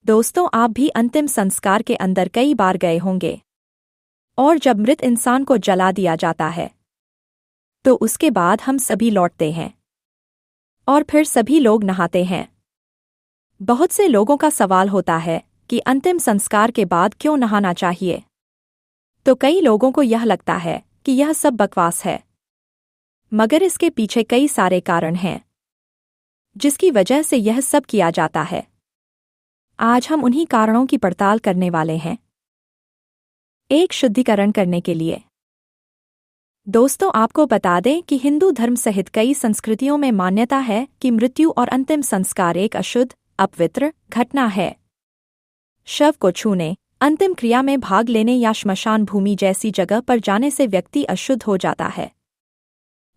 दोस्तों, आप भी अंतिम संस्कार के अंदर कई बार गए होंगे। और जब मृत इंसान को जला दिया जाता है तो उसके बाद हम सभी लौटते हैं और फिर सभी लोग नहाते हैं। बहुत से लोगों का सवाल होता है कि अंतिम संस्कार के बाद क्यों नहाना चाहिए। तो कई लोगों को यह लगता है कि यह सब बकवास है, मगर इसके पीछे कई सारे कारण हैं जिसकी वजह से यह सब किया जाता है। आज हम उन्हीं कारणों की पड़ताल करने वाले हैं, एक शुद्धिकरण करने के लिए। दोस्तों, आपको बता दें कि हिंदू धर्म सहित कई संस्कृतियों में मान्यता है कि मृत्यु और अंतिम संस्कार एक अशुद्ध, अपवित्र घटना है। शव को छूने, अंतिम क्रिया में भाग लेने या श्मशान भूमि जैसी जगह पर जाने से व्यक्ति अशुद्ध हो जाता है।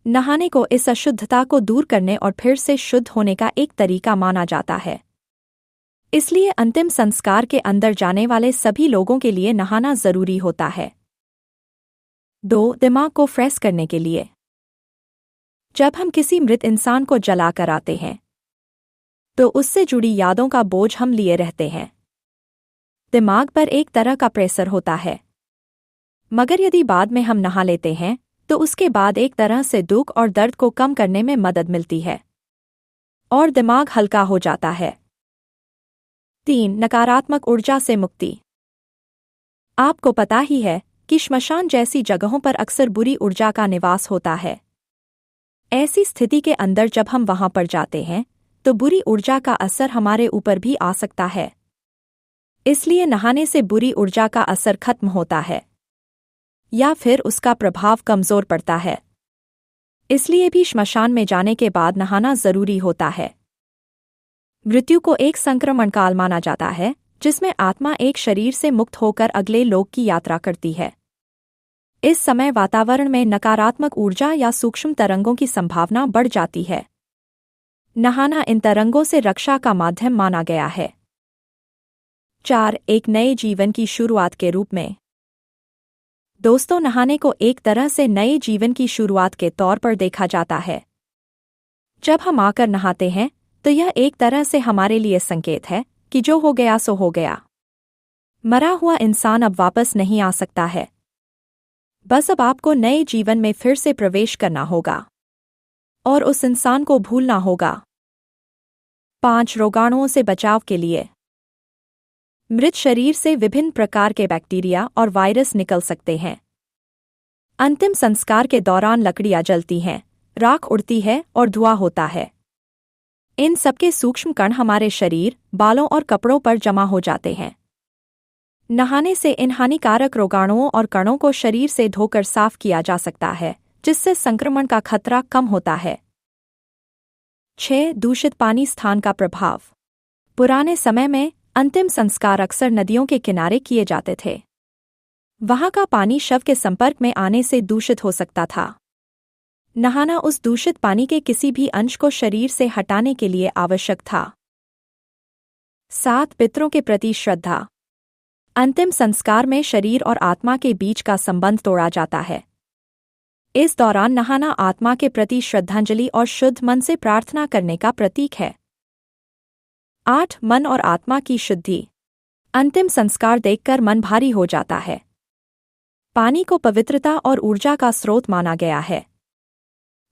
नहाने को इस अशुद्धता को दूर करने और फिर से शुद्ध होने का एक तरीका माना जाता है। इसलिए अंतिम संस्कार के अंदर जाने वाले सभी लोगों के लिए नहाना जरूरी होता है। 2. दिमाग को फ्रेश करने के लिए। जब हम किसी मृत इंसान को जला कर आते हैं तो उससे जुड़ी यादों का बोझ हम लिए रहते हैं। दिमाग पर एक तरह का प्रेशर होता है, मगर यदि बाद में हम नहा लेते हैं तो उसके बाद एक तरह से दुख और दर्द को कम करने में मदद मिलती है और दिमाग हल्का हो जाता है। 3. नकारात्मक ऊर्जा से मुक्ति। आपको पता ही है कि श्मशान जैसी जगहों पर अक्सर बुरी ऊर्जा का निवास होता है। ऐसी स्थिति के अंदर जब हम वहां पर जाते हैं तो बुरी ऊर्जा का असर हमारे ऊपर भी आ सकता है। इसलिए नहाने से बुरी ऊर्जा का असर खत्म होता है या फिर उसका प्रभाव कमजोर पड़ता है। इसलिए भी श्मशान में जाने के बाद नहाना जरूरी होता है। मृत्यु को एक संक्रमण काल माना जाता है जिसमें आत्मा एक शरीर से मुक्त होकर अगले लोक की यात्रा करती है। इस समय वातावरण में नकारात्मक ऊर्जा या सूक्ष्म तरंगों की संभावना बढ़ जाती है। नहाना इन तरंगों से रक्षा का माध्यम माना गया है। 4. एक नए जीवन की शुरुआत के रूप में। दोस्तों, नहाने को एक तरह से नए जीवन की शुरुआत के तौर पर देखा जाता है। जब हम आकर नहाते हैं तो यह एक तरह से हमारे लिए संकेत है कि जो हो गया सो हो गया। मरा हुआ इंसान अब वापस नहीं आ सकता है। बस अब आपको नए जीवन में फिर से प्रवेश करना होगा और उस इंसान को भूलना होगा। 5. रोगाणुओं से बचाव के लिए। मृत शरीर से विभिन्न प्रकार के बैक्टीरिया और वायरस निकल सकते हैं। अंतिम संस्कार के दौरान लकड़ियां जलती हैं, राख उड़ती है और धुआं होता है। इन सबके सूक्ष्म कण हमारे शरीर, बालों और कपड़ों पर जमा हो जाते हैं। नहाने से इन हानिकारक रोगाणुओं और कणों को शरीर से धोकर साफ किया जा सकता है, जिससे संक्रमण का खतरा कम होता है। 6. दूषित पानी स्थान का प्रभाव। पुराने समय में अंतिम संस्कार अक्सर नदियों के किनारे किए जाते थे। वहां का पानी शव के संपर्क में आने से दूषित हो सकता था। नहाना उस दूषित पानी के किसी भी अंश को शरीर से हटाने के लिए आवश्यक था। 7. पितरों के प्रति श्रद्धा। अंतिम संस्कार में शरीर और आत्मा के बीच का संबंध तोड़ा जाता है। इस दौरान नहाना आत्मा के प्रति श्रद्धांजलि और शुद्ध मन से प्रार्थना करने का प्रतीक है। 8. मन और आत्मा की शुद्धि। अंतिम संस्कार देखकर मन भारी हो जाता है। पानी को पवित्रता और ऊर्जा का स्रोत माना गया है।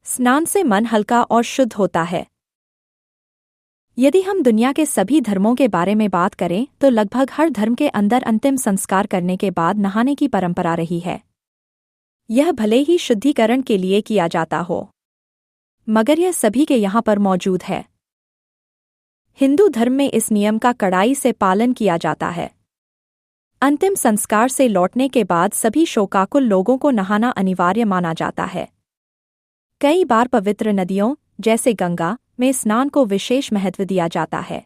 स्नान से मन हल्का और शुद्ध होता है। यदि हम दुनिया के सभी धर्मों के बारे में बात करें तो लगभग हर धर्म के अंदर अंतिम संस्कार करने के बाद नहाने की परंपरा रही है। यह भले ही शुद्धिकरण के लिए किया जाता हो, मगर यह सभी के यहाँ पर मौजूद है। हिंदू धर्म में इस नियम का कड़ाई से पालन किया जाता है। अंतिम संस्कार से लौटने के बाद सभी शोकाकुल लोगों को नहाना अनिवार्य माना जाता है। कई बार पवित्र नदियों जैसे गंगा में स्नान को विशेष महत्व दिया जाता है।